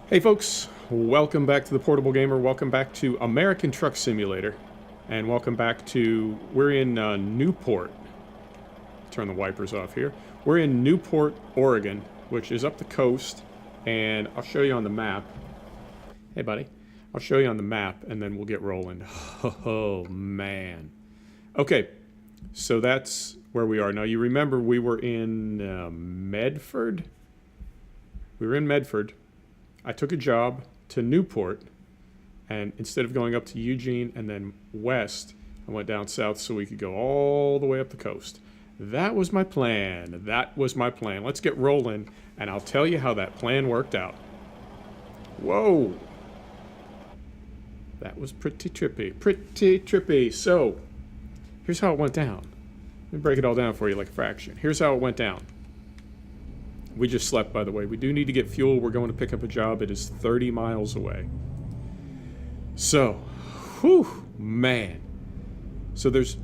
Hey folks, welcome back to the Portable Gamer, welcome back to American Truck Simulator, and welcome back to, we're in Newport. Turn the wipers off here. We're in Newport, Oregon, which is up the coast, and I'll show you on the map. Hey buddy. I'll show you on the map, and then we'll get rolling. Oh man. Okay, so that's where we are. Now you remember we were in Medford? We were in Medford. I took a job to Newport, and instead of going up to Eugene and then west, I went down south so we could go all the way up the coast. That was my plan. That was my plan. Let's get rolling, and I'll tell you how that plan worked out. Whoa. That was pretty trippy. Pretty trippy. So, here's how it went down. Let me break it all down for you like a fraction. Here's how it went down. We just slept, by the way. We do need to get fuel. We're going to pick up a job. It is 30 miles away. So, whew, man. So there's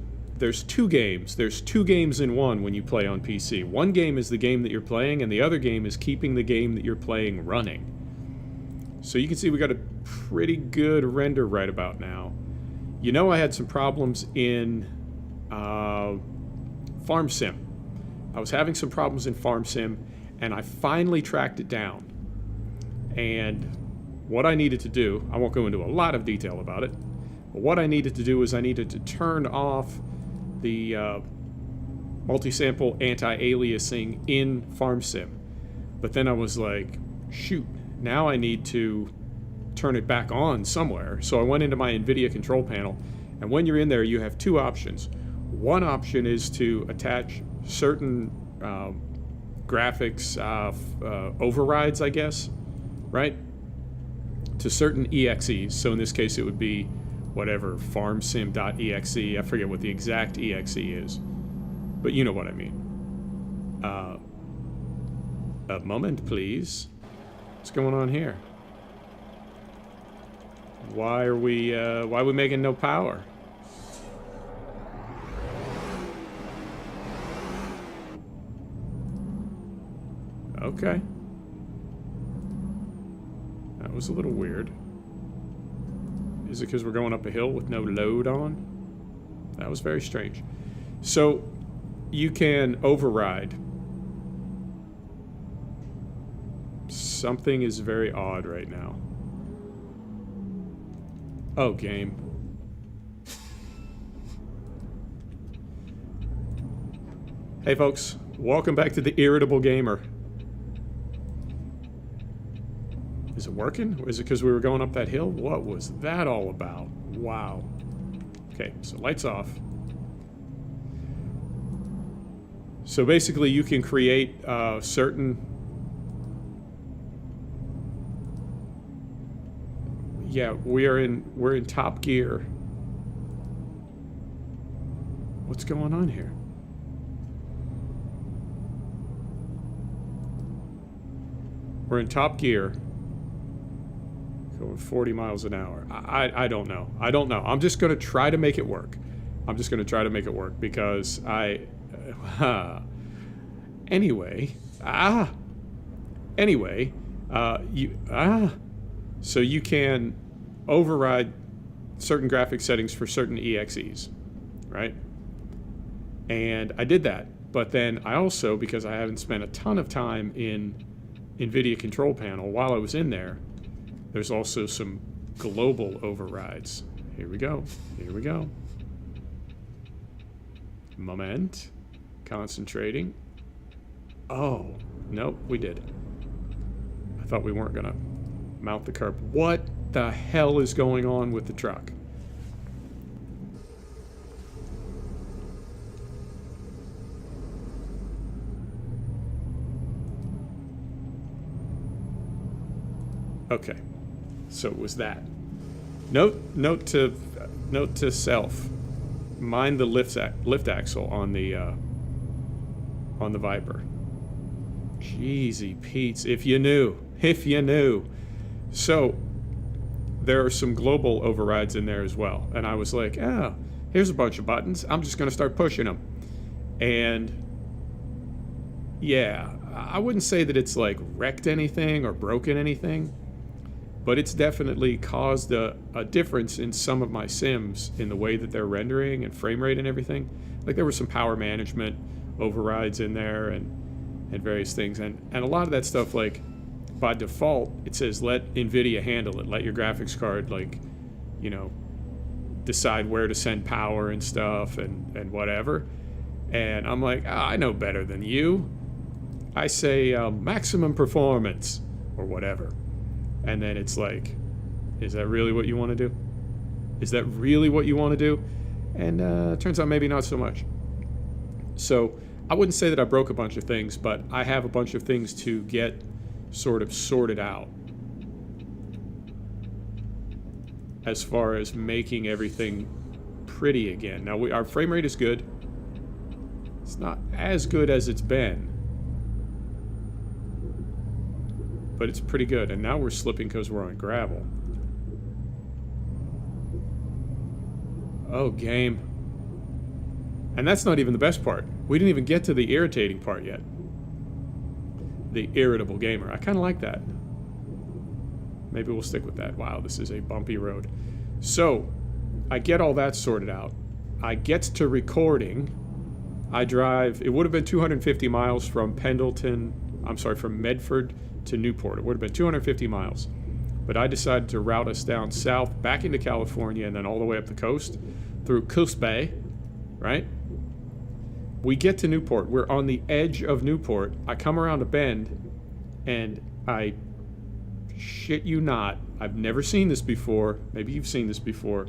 two games. There's two games in one when you play on PC. One game is the game that you're playing, and the other game is keeping the game that you're playing running. So you can see we got a pretty good render right about now. You know I had some problems in Farm Sim. I was having some problems in Farm Sim, and I finally tracked it down. And what I needed to do, I won't go into a lot of detail about it, but what I needed to do is I needed to turn off the multi-sample anti-aliasing in Farm Sim. But then I was like, shoot, now I need to turn it back on somewhere. So I went into my NVIDIA control panel, and when you're in there, you have two options. One option is to attach certain graphics overrides, I guess, right? To certain EXEs. So in this case, it would be whatever, farmsim.exe. I forget what the exact EXE is, but you know what I mean. A moment, please. What's going on here? Why are we making no power? Okay. That was a little weird. Is it because we're going up a hill with no load on? That was very strange. So, you can override. Something is very odd right now. Oh, game. Hey folks, welcome back to the Irritable Gamer. Is it working? Or is it because we were going up that hill? What was that all about? Wow. Okay, so lights off. So basically you can create certain... Yeah, we're in top gear. What's going on here? We're in top gear. Going 40 miles an hour. I don't know. I don't know. I'm just going to try to make it work. I'm just going to try to make it work because anyway. So you can override certain graphic settings for certain EXEs, right? And I did that. But then I also, because I haven't spent a ton of time in NVIDIA control panel while I was in there, there's also some global overrides. Here we go. Here we go. Moment. Concentrating. Oh, nope, we did. I thought we weren't gonna mount the curb. What the hell is going on with the truck? Okay. So it was that. Note to self. Mind the lift axle on the Viper. Jeezy Pete's, if you knew. So there are some global overrides in there as well, and I was like, oh, here's a bunch of buttons. I'm just gonna start pushing them, and yeah, I wouldn't say that it's like wrecked anything or broken anything. but it's definitely caused a difference in some of my sims in the way that they're rendering and frame rate and everything. Like there were some power management overrides in there and various things, and a lot of that stuff, like by default it says let NVIDIA handle it, let your graphics card, like, you know, decide where to send power and stuff and whatever. And I'm like, I know better than you. I say maximum performance or whatever. And then it's like, is that really what you want to do? Is that really what you want to do? And it turns out maybe not so much. So I wouldn't say that I broke a bunch of things, but I have a bunch of things to get sort of sorted out as far as making everything pretty again. Now, our frame rate is good. It's not as good as it's been, but it's pretty good. And now we're slipping because we're on gravel. Oh, game. And that's not even the best part. We didn't even get to the irritating part yet. The irritable gamer. I kind of like that. Maybe we'll stick with that. Wow, this is a bumpy road. So, I get all that sorted out. I get to recording. I drive, it would have been 250 miles from Pendleton, I'm sorry, from Medford to Newport. It would have been 250 miles. But I decided to route us down south, back into California, and then all the way up the coast through Coos Bay, right? We get to Newport. We're on the edge of Newport. I come around a bend, and I shit you not, I've never seen this before. Maybe you've seen this before.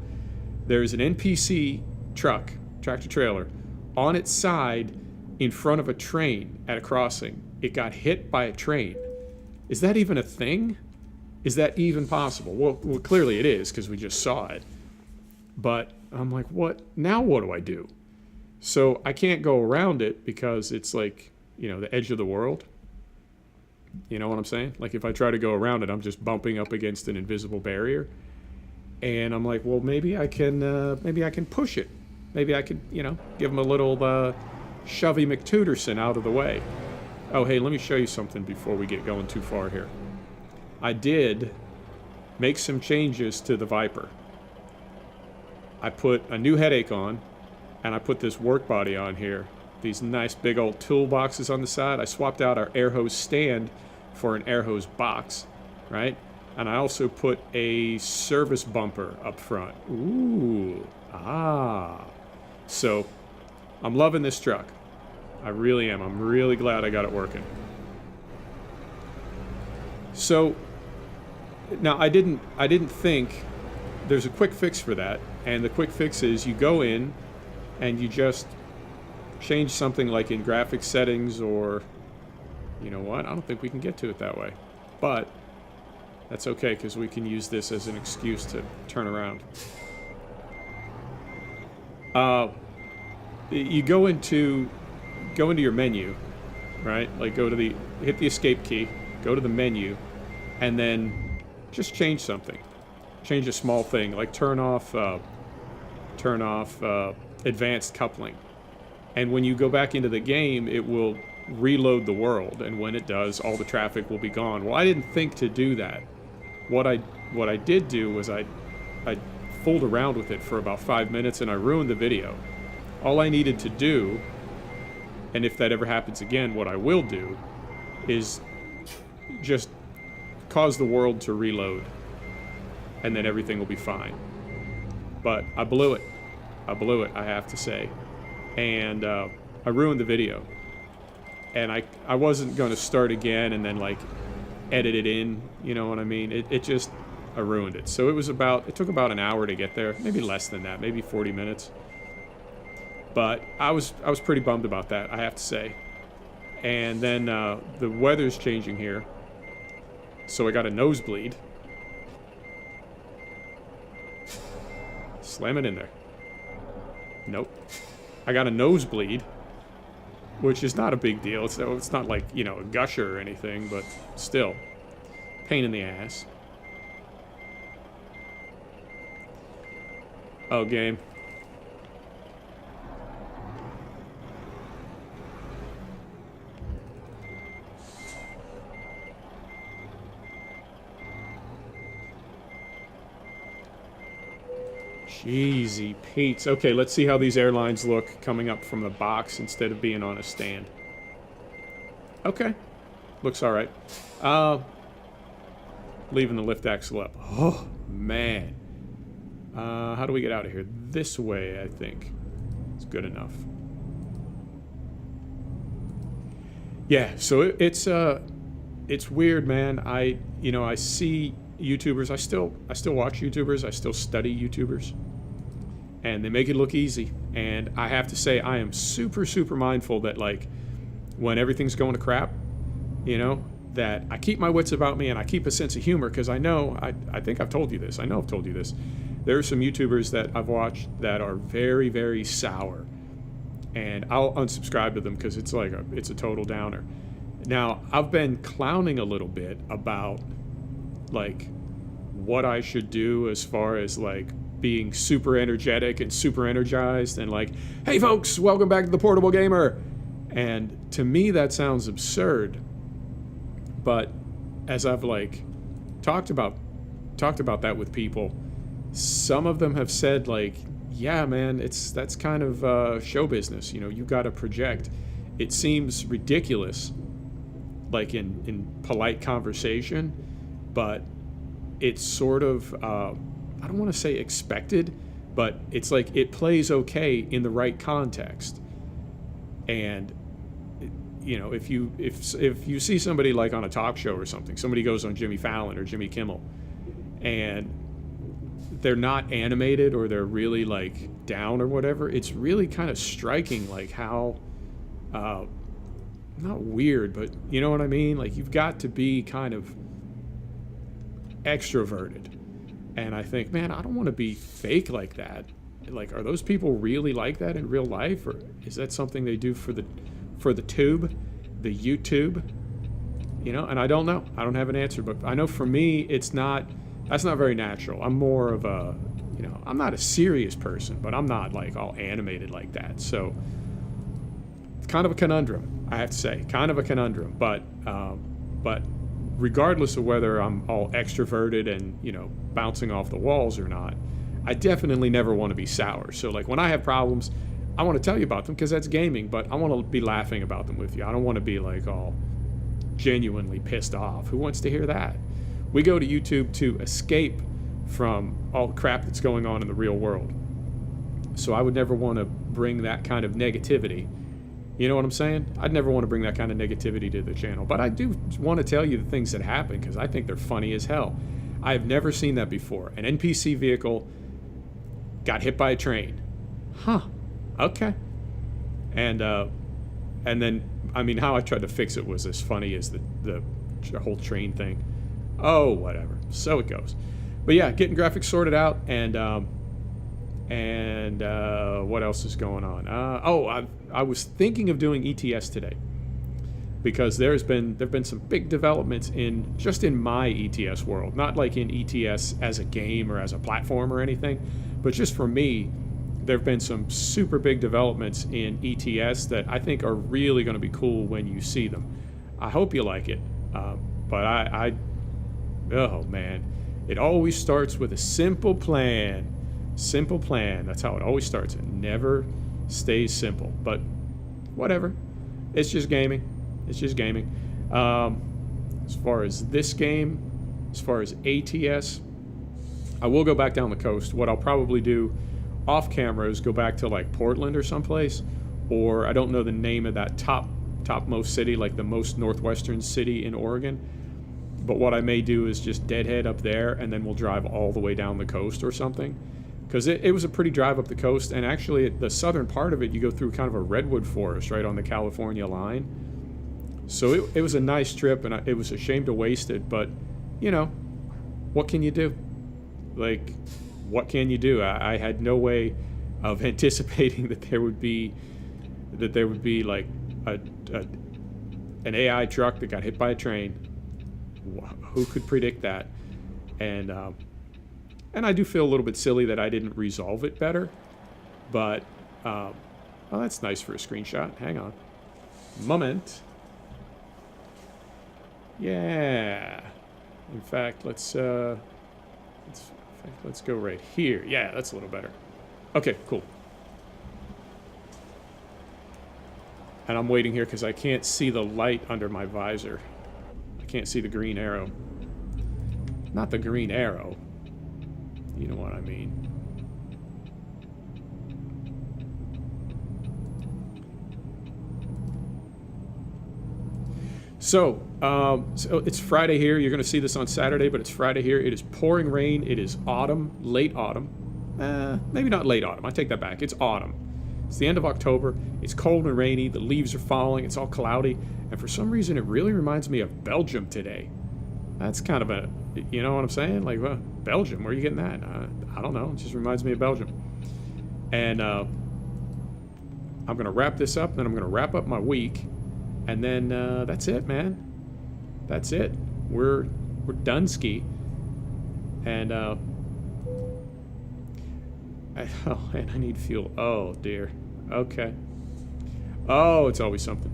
There's an NPC truck, tractor trailer, on its side in front of a train at a crossing. It got hit by a train. Is that even a thing? Is that even possible? Well, clearly it is, because we just saw it. But I'm like, what? Now what do I do? So I can't go around it because it's like, you know, the edge of the world. You know what I'm saying? Like if I try to go around it, I'm just bumping up against an invisible barrier. And I'm like, well, maybe I can push it. Maybe I could, you know, give him a little Shovey McTuderson out of the way. Oh, hey, let me show you something before we get going too far here. I did make some changes to the Viper. I put a new headache on, and I put this work body on here. These nice big old toolboxes on the side. I swapped out our air hose stand for an air hose box, right? And I also put a service bumper up front. Ooh, ah. So, I'm loving this truck. I really am. I'm really glad I got it working. So, now I didn't think there's a quick fix for that, and the quick fix is you go in and you just change something like in graphics settings, or you know what? I don't think we can get to it that way. But that's okay, because we can use this as an excuse to turn around. You go into your menu, right? Like hit the escape key, go to the menu, and then just change something. Change a small thing, like turn off advanced coupling. And when you go back into the game, it will reload the world, and when it does, all the traffic will be gone. Well, I didn't think to do that. What I did do was I fooled around with it for about 5 minutes, and I ruined the video. All I needed to do, and if that ever happens again, what I will do, is just cause the world to reload, and then everything will be fine. But I blew it. I have to say. And I ruined the video. And I wasn't going to start again and then like edit it in, you know what I mean? I ruined it. So it took about an hour to get there, maybe less than that, maybe 40 minutes. But I was pretty bummed about that, I have to say. And then the weather's changing here, so I got a nosebleed. Slam it in there. Nope. I got a nosebleed, which is not a big deal. It's not like, you know, a gusher or anything, but still, pain in the ass. Oh, game. Cheesy Pete's. Okay, let's see how these airlines look coming up from the box instead of being on a stand. Okay. Looks alright. Leaving the lift axle up. Oh, man. How do we get out of here? This way, I think. It's good enough. Yeah, so it's weird, man. I see YouTubers. I still watch YouTubers. I still study YouTubers. And they make it look easy. And I have to say, I am super, super mindful that, like, when everything's going to crap, that I keep my wits about me and I keep a sense of humor, because I know, I think I've told you this. I know I've told you this. There are some YouTubers that I've watched that are very, very sour. And I'll unsubscribe to them because it's like it's a total downer. Now, I've been clowning a little bit about, like, what I should do as far as, like, being super energetic and super energized and like, hey folks, welcome back to the Portable Gamer. And to me that sounds absurd. But as I've like talked about that with people, some of them have said like, yeah, man, that's kind of show business. You got to project. It seems ridiculous, like in polite conversation, but it's sort of, I don't want to say expected, but it's like it plays okay in the right context. And if you see somebody like on a talk show or something, somebody goes on Jimmy Fallon or Jimmy Kimmel, and they're not animated or they're really like down or whatever, it's really kind of striking, like how not weird, but you know what I mean? Like you've got to be kind of extroverted. And I think, man, I don't want to be fake like that. Like, are those people really like that in real life, or is that something they do for the tube, the YouTube? And I don't know. I don't have an answer, but I know for me, that's not very natural. I'm more of a, I'm not a serious person, but I'm not like all animated like that. So it's kind of a conundrum, I have to say, kind of a conundrum. But regardless of whether I'm all extroverted and, bouncing off the walls or not, I definitely never want to be sour. So like when I have problems, I want to tell you about them because that's gaming, but I want to be laughing about them with you. I don't want to be like all genuinely pissed off. Who wants to hear that? We go to YouTube to escape from all the crap that's going on in the real world. So I would never want to bring that kind of negativity. You know what I'm saying? I'd never want to bring that kind of negativity to the channel. But I do want to tell you the things that happen because I think they're funny as hell. I have never seen that before. An NPC vehicle got hit by a train. Huh. Okay. And then, I mean, how I tried to fix it was as funny as the whole train thing. Oh, whatever. So it goes. But yeah, getting graphics sorted out, and what else is going on? I was thinking of doing ETS today because there've been some big developments in my ETS world, not like in ETS as a game or as a platform or anything, but just for me, there've been some super big developments in ETS that I think are really going to be cool when you see them. I hope you like it, but oh man, it always starts with a simple plan. Simple plan. That's how it always starts. It never stays simple. But whatever. It's just gaming. It's just gaming. As far as this game, as far as ATS, I will go back down the coast. What I'll probably do off camera is go back to like Portland or someplace, or I don't know the name of that topmost city, like the most northwestern city in Oregon. But what I may do is just deadhead up there, and then we'll drive all the way down the coast or something. Because it was a pretty drive up the coast, and actually the southern part of it, you go through kind of a redwood forest right on the California line. So it was a nice trip, and it was a shame to waste it, but, what can you do? Like, what can you do? I had no way of anticipating that there would be like an AI truck that got hit by a train. Who could predict that? And I do feel a little bit silly that I didn't resolve it better. But, well, that's nice for a screenshot. Hang on. Moment. Yeah. In fact, let's think let's go right here. Yeah, that's a little better. Okay, cool. And I'm waiting here because I can't see the light under my visor. I can't see the green arrow. Not the green arrow. You know what I mean. So it's Friday here. You're going to see this on Saturday, but it's Friday here. It is pouring rain. It is autumn, late autumn. Maybe not late autumn. I take that back. It's autumn. It's the end of October. It's cold and rainy. The leaves are falling. It's all cloudy. And for some reason, it really reminds me of Belgium today. That's kind of a, you know what I'm saying? Like, well, Belgium, where are you getting that? I don't know. It just reminds me of Belgium. And I'm going to wrap this up, then I'm going to wrap up my week. And then that's it, man. That's it. We're done ski. And oh, and I need fuel. Oh dear. Okay. Oh, it's always something.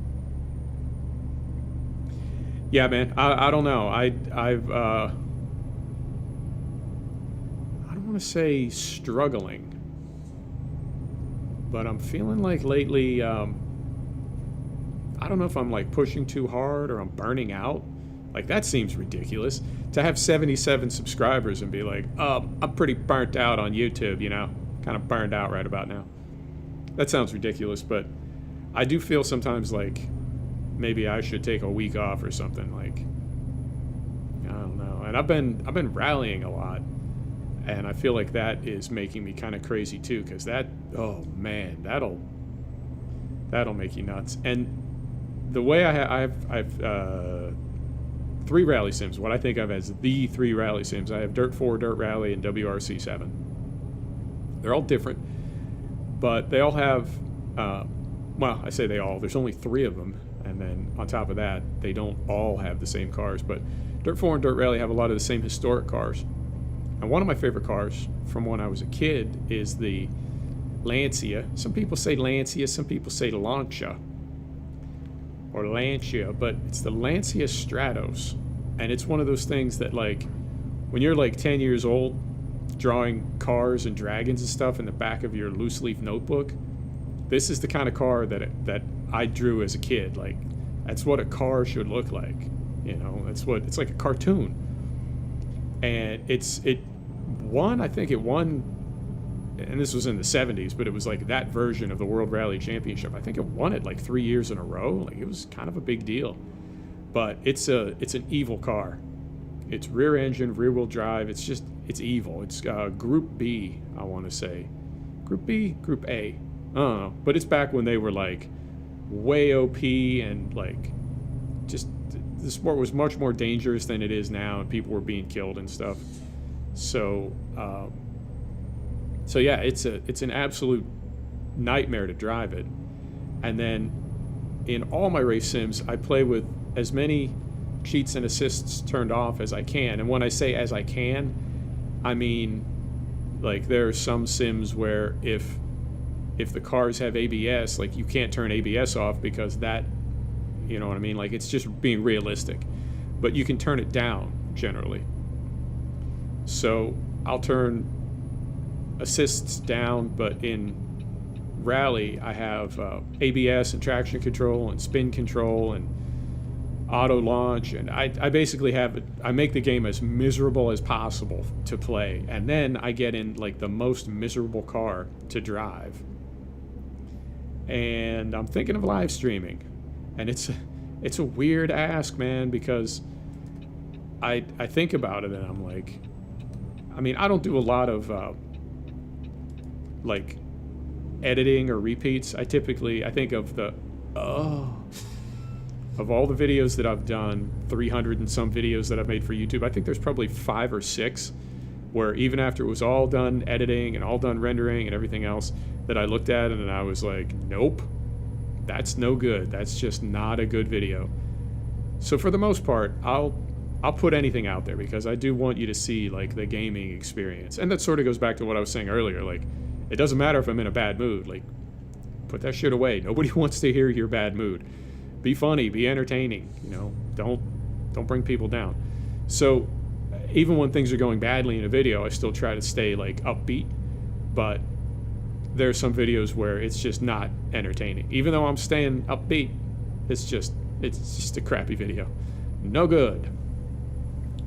Yeah, man. I don't know. I've I don't want to say struggling, but I'm feeling like lately. I don't know if I'm like pushing too hard or I'm burning out. Like that seems ridiculous to have 77 subscribers and be like, I'm pretty burnt out on YouTube, you know, kind of burned out right about now. That sounds ridiculous, but I do feel sometimes like maybe I should take a week off or something. Like, I don't know. And I've been rallying a lot, and I feel like that is making me kind of crazy too, because that, oh man, that'll make you nuts. And the way I've 3 rally sims, what I think of as the 3 rally sims. I have Dirt 4, Dirt Rally, and WRC 7. They're all different, but they all have, well, I say they all, there's only 3 of them, and then on top of that, they don't all have the same cars, but Dirt 4 and Dirt Rally have a lot of the same historic cars. And one of my favorite cars from when I was a kid is the Lancia. Some people say Lancia, some people say Lancia. Or Lancia, but it's the Lancia Stratos. And it's one of those things that, like, when you're like 10 years old, drawing cars and dragons and stuff in the back of your loose leaf notebook, this is the kind of car that I drew as a kid. Like, that's what a car should look like. You know, that's what, it's like a cartoon. And it won, I think it won, and this was in the 70s, but it was like that version of the World Rally Championship. I think it won it like 3 years in a row. Like, it was kind of a big deal. But it's an evil car. It's rear engine, rear wheel drive. It's evil. It's Group B, I want to say. Group B? Group A. I don't know. But it's back when they were like way OP and like just the sport was much more dangerous than it is now, and people were being killed and stuff. So yeah, it's an absolute nightmare to drive it. And then in all my race sims, I play with as many cheats and assists turned off as I can. And when I say as I can, I mean, like, there are some sims where if the cars have ABS, like, you can't turn ABS off because that, you know what I mean? Like, it's just being realistic. But you can turn it down, generally. So I'll turn assists down, but in Rally, I have ABS and traction control and spin control and auto launch, and I basically I make the game as miserable as possible to play, and then I get in like the most miserable car to drive. And I'm thinking of live streaming, and it's a weird ask, man, because I think about it and I'm like, I mean, I don't do a lot of like editing or repeats. I think of of all the videos that I've done, 300 and some videos that I've made for YouTube, I think there's probably 5 or 6 where even after it was all done editing and all done rendering and everything else, that I looked at it and I was like, nope, that's no good. That's just not a good video. So for the most part, I'll put anything out there because I do want you to see like the gaming experience. And that sort of goes back to what I was saying earlier. Like, it doesn't matter if I'm in a bad mood. Like, put that shit away. Nobody wants to hear your bad mood. Be funny, be entertaining, you know, don't bring people down. So even when things are going badly in a video, I still try to stay like upbeat. But there are some videos where it's just not entertaining. Even though I'm staying upbeat, it's just a crappy video. No good.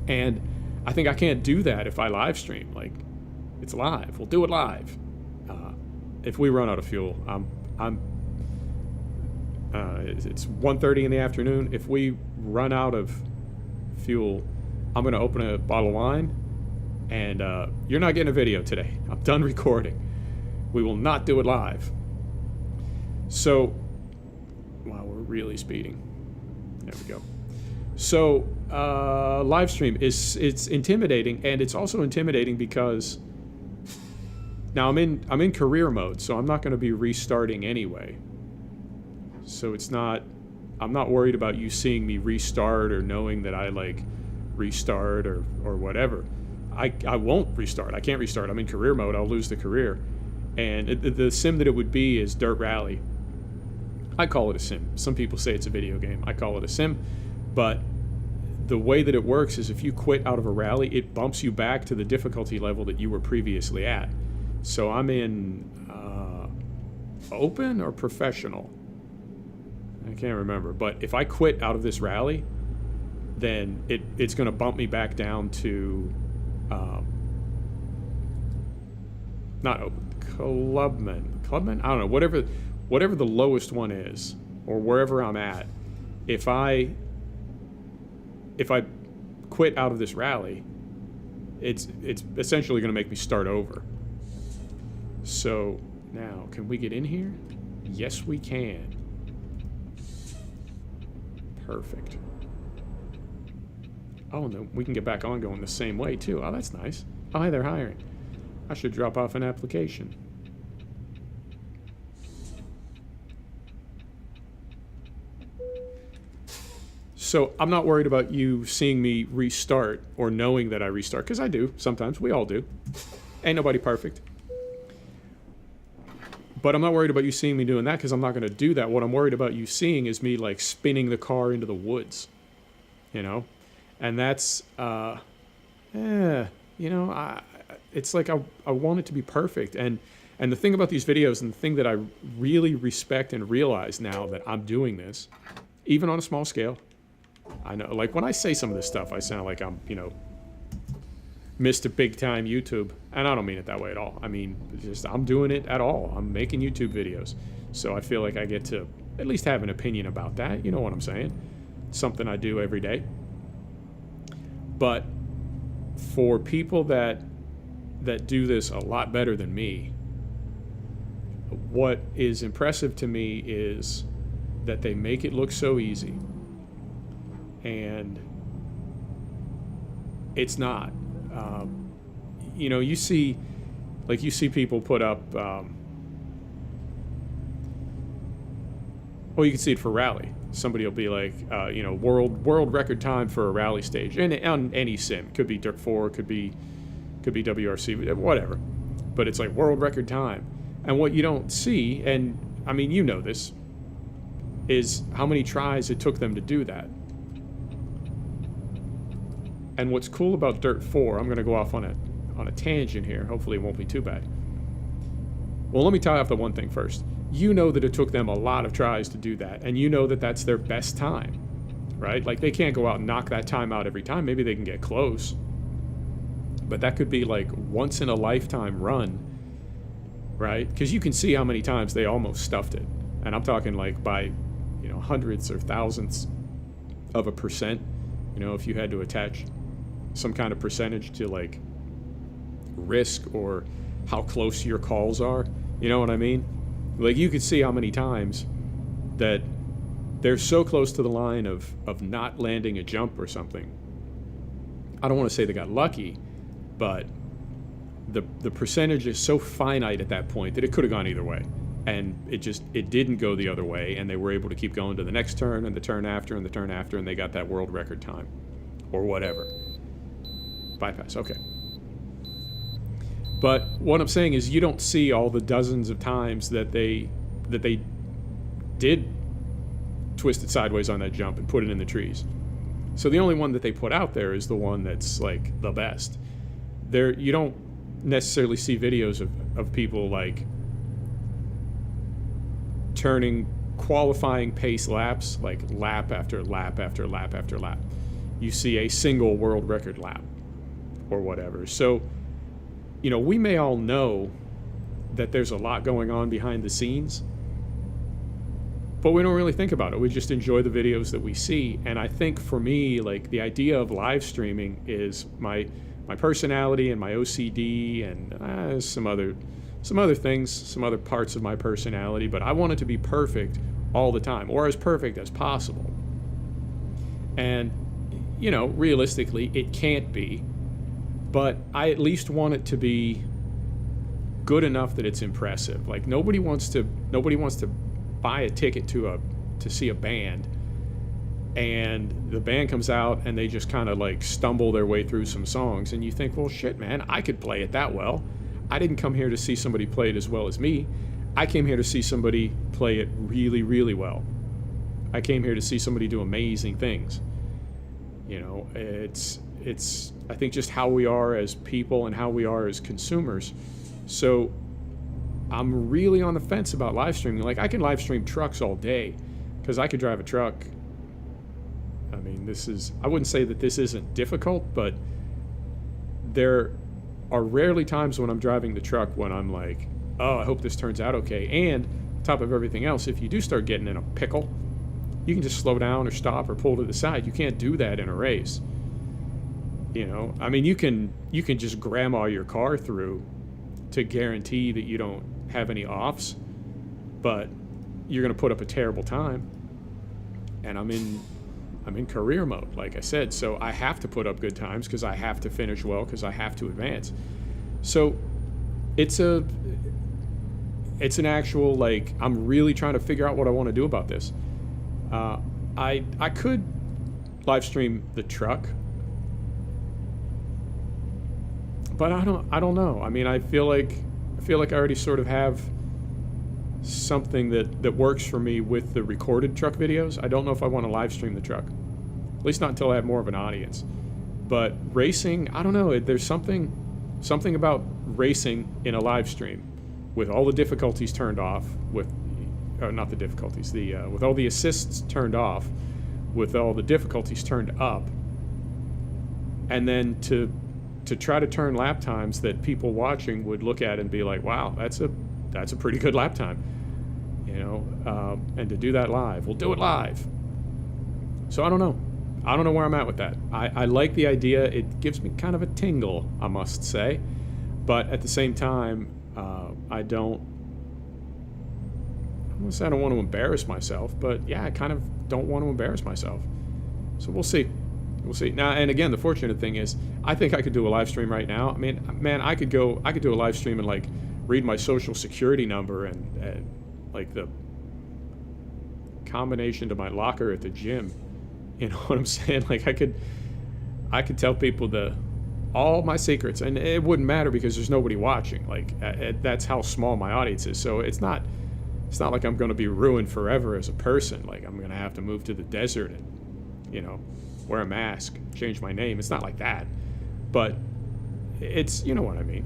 And I think I can't do that if I live stream. Like, it's live. We'll do it live. If we run out of fuel, it's 1:30 in the afternoon. If we run out of fuel, I'm going to open a bottle of wine, and you're not getting a video today. I'm done recording. We will not do it live. So, wow, we're really speeding. There we go. So, live stream it's intimidating, and it's also intimidating because now I'm in career mode, so I'm not going to be restarting anyway. So I'm not worried about you seeing me restart or knowing that I like restart or whatever. I won't restart. I can't restart. I'm in career mode. I'll lose the career. And the sim that it would be is Dirt Rally. I call it a sim. Some people say it's a video game. I call it a sim. But the way that it works is if you quit out of a rally, it bumps you back to the difficulty level that you were previously at. So I'm in open or professional? I can't remember. But if I quit out of this rally, then it's going to bump me back down to not open, clubman. I don't know, whatever the lowest one is, or wherever I'm at. If I quit out of this rally, it's essentially going to make me start over. So now, can we get in here? Yes, we can. Perfect. Oh, and then we can get back on going the same way too. Oh, that's nice. Oh, hi, they're hiring. I should drop off an application. So I'm not worried about you seeing me restart or knowing that I restart, because I do sometimes. We all do. Ain't nobody perfect. But I'm not worried about you seeing me doing that, because I'm not going to do that. What I'm worried about you seeing is me like spinning the car into the woods, you know? And that's, it's like I want it to be perfect. And the thing about these videos, and the thing that I really respect and realize now that I'm doing this, even on a small scale, I know, like when I say some of this stuff, I sound like I'm, Mr. Big Time YouTube. And I don't mean it that way at all. I mean, just I'm doing it at all. I'm making YouTube videos. So I feel like I get to at least have an opinion about that. You know what I'm saying? It's something I do every day. But for people that do this a lot better than me, what is impressive to me is that they make it look so easy. And it's not. You see people put up, you can see it for rally. Somebody will be like, world record time for a rally stage, and on any sim. Could be Dirt 4, could be WRC, whatever. But it's like world record time. And what you don't see, and I mean, you know this, is how many tries it took them to do that. And what's cool about Dirt 4, I'm going to go off on a tangent here. Hopefully it won't be too bad. Well, let me tie off the one thing first. You know that it took them a lot of tries to do that, and you know that that's their best time, right? Like, they can't go out and knock that time out every time. Maybe they can get close. But that could be like once in a lifetime run, right? Because you can see how many times they almost stuffed it. And I'm talking like by, hundreds or thousands of a percent. If you had to attach some kind of percentage to like risk or how close your calls are, you know what I mean? Like, you could see how many times that they're so close to the line of not landing a jump or something. I don't want to say they got lucky, but the percentage is so finite at that point that it could have gone either way. And it didn't go the other way, and they were able to keep going to the next turn and the turn after and the turn after, and they got that world record time or whatever. Bypass, okay. But what I'm saying is, you don't see all the dozens of times that they did twist it sideways on that jump and put it in the trees. So the only one that they put out there is the one that's like the best. You don't necessarily see videos of people like turning qualifying pace laps, like lap after lap after lap after lap. You see a single world record lap or whatever. So, we may all know that there's a lot going on behind the scenes, but we don't really think about it. We just enjoy the videos that we see. And I think for me, like, the idea of live streaming is my personality and my OCD and some other things, some other parts of my personality, but I want it to be perfect all the time, or as perfect as possible. And, realistically, it can't be, but I at least want it to be good enough that it's impressive. Like, nobody wants to buy a ticket to see a band, and the band comes out and they just kind of like stumble their way through some songs, and you think, well, shit, man, I could play it that well. I didn't come here to see somebody play it as well as me. I came here to see somebody play it really, really well. I came here to see somebody do amazing things. It's I think just how we are as people and how we are as consumers. So I'm really on the fence about live streaming. Like, I can live stream trucks all day because I could drive a truck. I mean, I wouldn't say that this isn't difficult, but there are rarely times when I'm driving the truck when I'm like, oh, I hope this turns out okay. And on top of everything else, if you do start getting in a pickle, you can just slow down or stop or pull to the side. You can't do that in a race. I mean, you can just grandma your car through to guarantee that you don't have any offs, but you're going to put up a terrible time. And I'm in career mode, like I said, so I have to put up good times because I have to finish well, because I have to advance. So it's an actual, like, I'm really trying to figure out what I want to do about this. I could live stream the truck, but I don't know. I mean, I feel like I already sort of have something that works for me with the recorded truck videos. I don't know if I want to live stream the truck, at least not until I have more of an audience. But racing, I don't know. There's something about racing in a live stream with all the difficulties turned off, with all the assists turned off, with all the difficulties turned up, and then to try to turn lap times that people watching would look at and be like, wow, that's a pretty good lap time, and to do that live. We'll do it live. So I don't know where I'm at with that. I like the idea. It gives me kind of a tingle, I must say, but at the same time, I don't want to embarrass myself, but yeah, I kind of don't want to embarrass myself. So we'll see. Now, and again, the fortunate thing is, I think I could do a live stream right now. I mean, man, I could do a live stream and like read my social security number and like the combination to my locker at the gym. You know what I'm saying? Like, I could tell people all my secrets, and it wouldn't matter because there's nobody watching. Like, that's how small my audience is. So it's not like I'm going to be ruined forever as a person. Like, I'm going to have to move to the desert and, wear a mask, change my name. It's not like that. But it's, you know what I mean.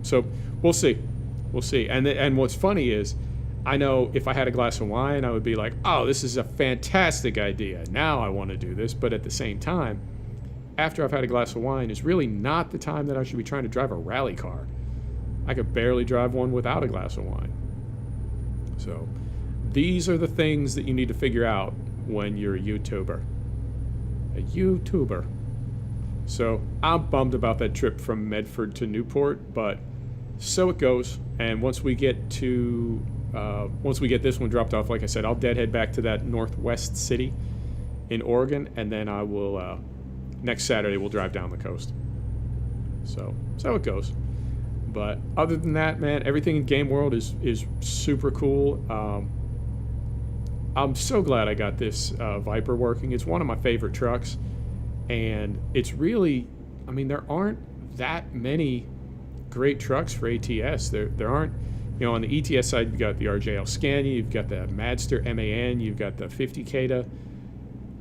So we'll see. And what's funny is, I know if I had a glass of wine, I would be like, oh, this is a fantastic idea. Now I want to do this. But at the same time, after I've had a glass of wine is really not the time that I should be trying to drive a rally car. I could barely drive one without a glass of wine. So these are the things that you need to figure out when you're a YouTuber. So I'm bummed about that trip from Medford to Newport, but so it goes. And once we get this one dropped off, like I said, I'll deadhead back to that northwest city in Oregon, and then I will, next Saturday, we'll drive down the coast. So it goes. But other than that, man, everything in Game World is super cool. I'm so glad I got this Viper working. It's one of my favorite trucks, and it's really, I mean, there aren't that many great trucks for ATS. There aren't, on the ETS side, you've got the RJL Scania, you've got the Madster MAN, you've got the 50 Kata.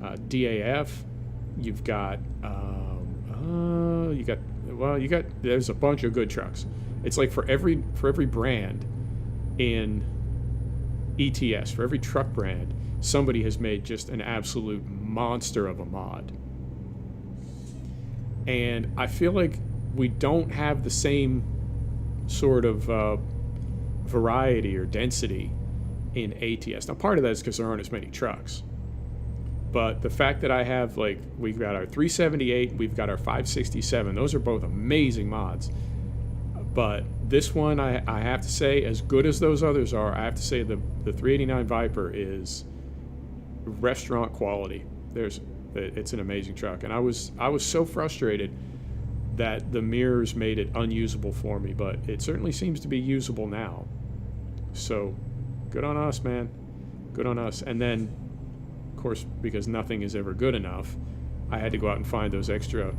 DAF. You've got, there's a bunch of good trucks. It's like for every brand in ETS, for every truck brand, somebody has made just an absolute monster of a mod. And I feel like we don't have the same sort of variety or density in ATS. Now, part of that is because there aren't as many trucks. But the fact that I have, like, we've got our 378, we've got our 567, those are both amazing mods. But this one, I have to say, as good as those others are, I have to say the 389 Viper is restaurant quality. It's an amazing truck. And I was so frustrated that the mirrors made it unusable for me, but it certainly seems to be usable now. So, good on us, man. Good on us. And then, of course, because nothing is ever good enough, I had to go out and find those extra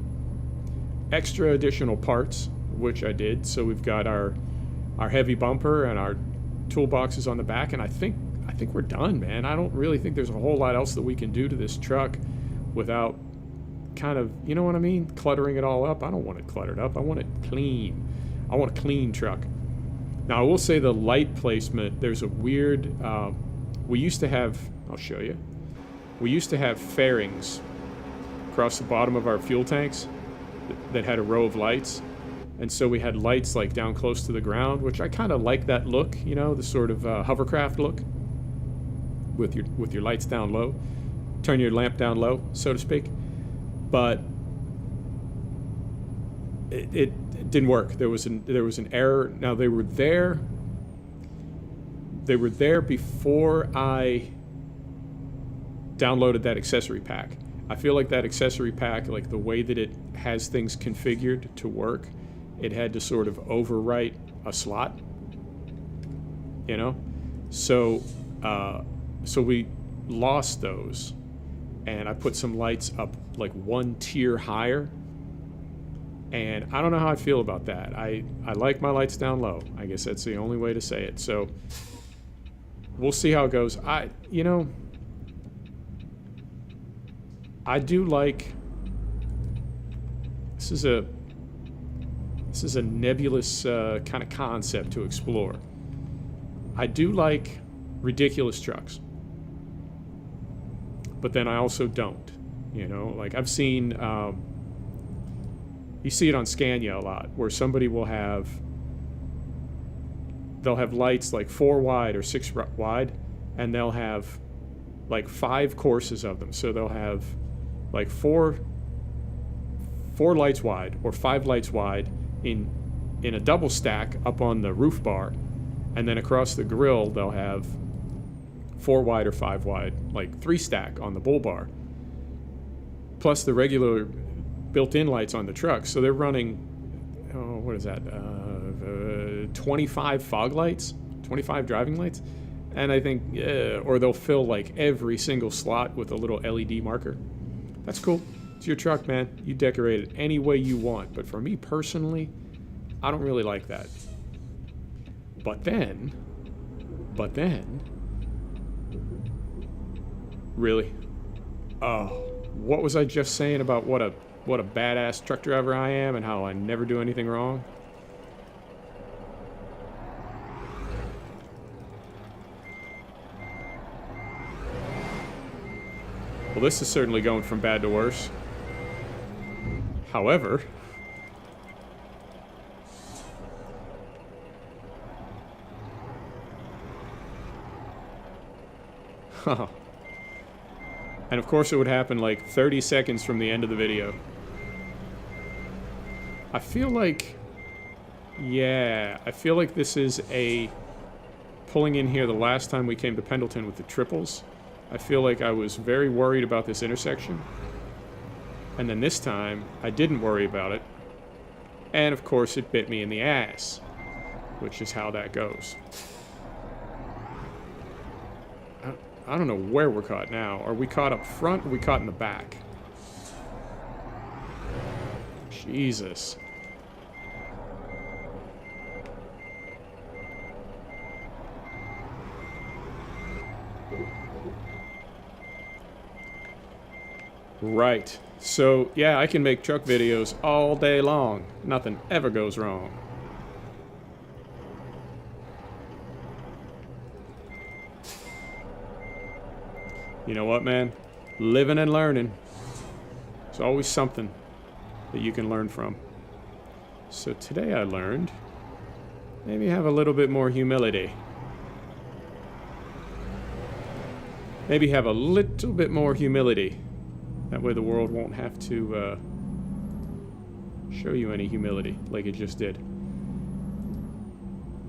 additional parts, which I did. So we've got our heavy bumper and our toolboxes on the back, and I think we're done, man. I don't really think there's a whole lot else that we can do to this truck without kind of, you know what I mean, cluttering it all up. I don't want it cluttered up. I want it clean. I want a clean truck. Now, I will say the light placement, there's a weird, we used to have, I'll show you. We used to have fairings across the bottom of our fuel tanks that had a row of lights. And so we had lights like down close to the ground, which I kind of like that look, you know, the sort of hovercraft look with your lights down low. Turn your lamp down low, so to speak. But it didn't work. There was an error. Now they were there before I downloaded that accessory pack. I feel like that accessory pack, like the way that it has things configured to work, it had to sort of overwrite a slot, you know? So we lost those, and I put some lights up like one tier higher, and I don't know how I feel about that. I like my lights down low. I guess that's the only way to say it. So we'll see how it goes. I do like, this is a nebulous kind of concept to explore. I do like ridiculous trucks, but then I also don't. You know, like I've seen, you see it on Scania a lot, where somebody they'll have lights like 4 wide or 6 wide, and they'll have like 5 courses of them. So they'll have like 4 lights wide or 5 lights wide in a double stack up on the roof bar, and then across the grill they'll have 4 wide or 5 wide, like 3 stack on the bull bar, plus the regular built-in lights on the truck. So they're running, what is that, 25 fog lights, 25 driving lights, and I think, or they'll fill like every single slot with a little LED marker. That's cool. It's your truck, man. You decorate it any way you want. But for me personally, I don't really like that. But then, really? Oh, what was I just saying about what a badass truck driver I am and how I never do anything wrong? Well, this is certainly going from bad to worse. However, and of course it would happen like 30 seconds from the end of the video. I feel like this is a pulling in here the last time we came to Pendleton with the triples. I feel like I was very worried about this intersection, and then this time I didn't worry about it, and of course it bit me in the ass, which is how that goes. I don't know where we're caught now. Are we caught up front, or are we caught in the back? Jesus. Right. So, yeah, I can make truck videos all day long. Nothing ever goes wrong. You know what, man? Living and learning. There's always something that you can learn from. So today I learned maybe have a little bit more humility. Maybe have a little bit more humility. That way the world won't have to show you any humility like it just did.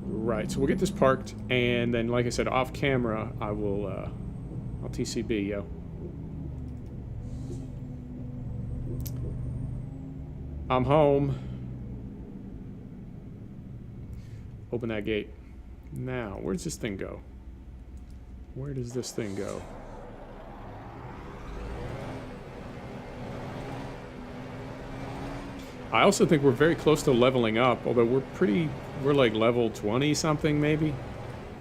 Right, so we'll get this parked, and then, like I said, off camera, I'll TCB, yo. I'm home. Open that gate. Now, where does this thing go? Where does this thing go? I also think we're very close to leveling up, although we're like level 20 something maybe.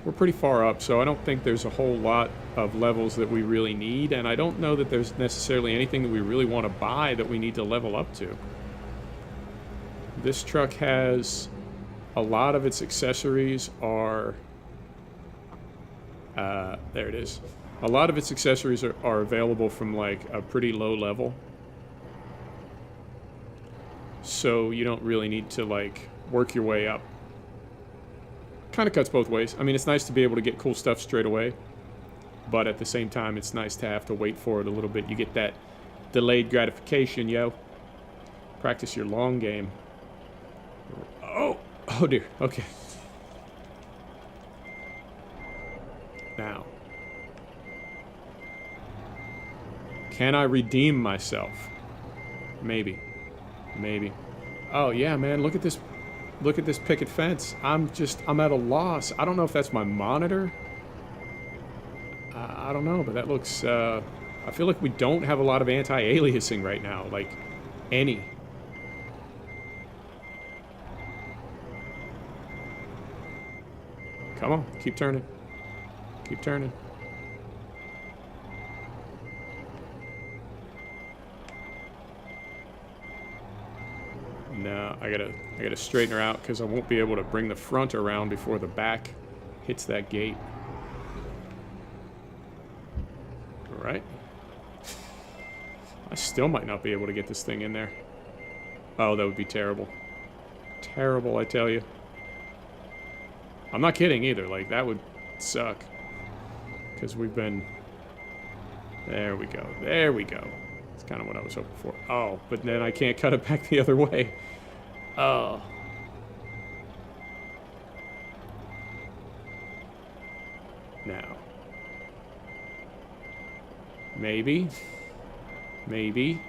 We're pretty far up, so I don't think there's a whole lot of levels that we really need, and I don't know that there's necessarily anything that we really want to buy that we need to level up to. This truck has a lot of its accessories are there it is. A lot of its accessories are available from like a pretty low level. So you don't really need to like work your way up. Kind of cuts both ways. I mean, it's nice to be able to get cool stuff straight away, but at the same time, it's nice to have to wait for it a little bit. You get that delayed gratification, yo. Practice your long game. Oh dear, okay. Now, can I redeem myself? Maybe. Maybe. Oh yeah, man, look at this picket fence. I'm at a loss. I don't know if that's my monitor. I don't know, but that looks, I feel like we don't have a lot of anti-aliasing right now, like, any. Come on, keep turning. Keep turning. No, I gotta straighten her out because I won't be able to bring the front around before the back hits that gate. All right. I still might not be able to get this thing in there. Oh, that would be terrible. Terrible, I tell you. I'm not kidding either. Like, that would suck. Because we've been... There we go. There we go. That's kind of what I was hoping for. Oh, but then I can't cut it back the other way. Oh. Now. Maybe. Maybe.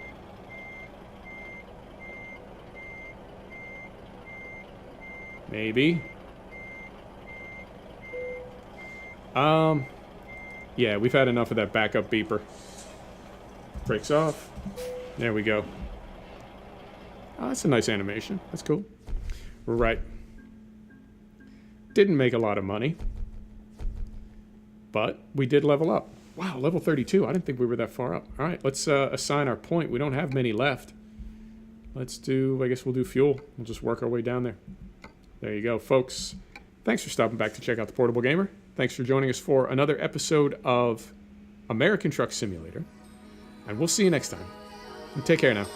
Maybe. Yeah, we've had enough of that backup beeper. Brakes off. There we go. Oh, that's a nice animation. That's cool. Right. Didn't make a lot of money. But we did level up. Wow, level 32. I didn't think we were that far up. All right, let's assign our point. We don't have many left. Let's do, I guess we'll do fuel. We'll just work our way down there. There you go, folks. Thanks for stopping back to check out The Portable Gamer. Thanks for joining us for another episode of American Truck Simulator. And we'll see you next time. And take care now.